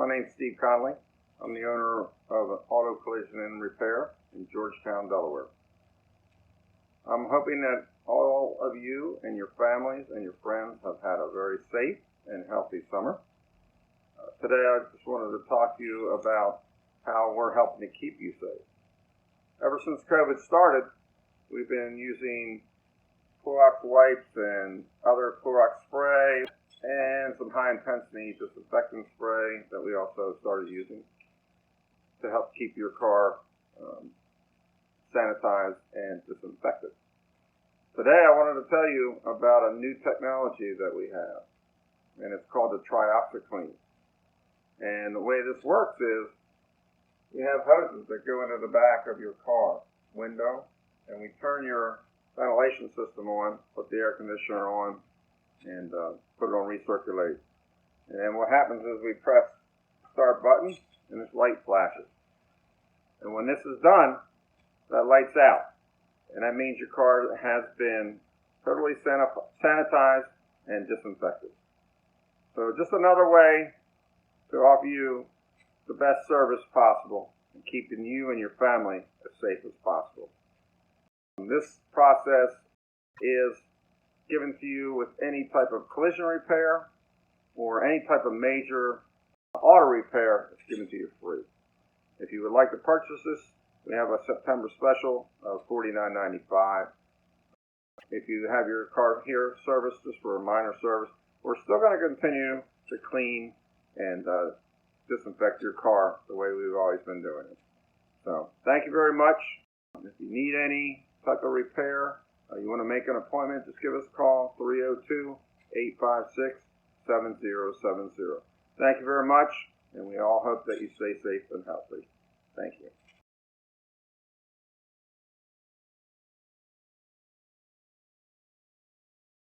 name's Steve Conley. I'm the owner of an auto collision and repair in Georgetown, Delaware. I'm hoping that all of you and your families and your friends have had a very safe and healthy summer. Today I just wanted to talk to you about how we're helping to keep you safe. Ever since COVID started, we've been using Clorox wipes and other Clorox spray and some high-intensity disinfectant spray that we also started using to help keep your car sanitized and disinfected. Today I wanted to tell you about a new technology that we have, and it's called the TriOxyClean. And the way this works is we have hoses that go into the back of your car window, and we turn your ventilation system on, put the air conditioner on, and put it on recirculate. And then what happens is we press the start button and this light flashes. And when this is done, that light's out. And that means your car has been totally sanitized and disinfected. So just another way to offer you the best service possible and keeping you and your family as safe as possible. This process is given to you with any type of collision repair or any type of major auto repair. It's given to you free. If you would like to purchase this, we have a September special of $49.95. If you have your car here serviced just for a minor service, we're still going to continue to clean and disinfect your car the way we've always been doing it. So thank you very much. If you need any type of repair, you want to make an appointment, just give us a call, 302-856-7070. Thank you very much, and we all hope that you stay safe and healthy. Thank you.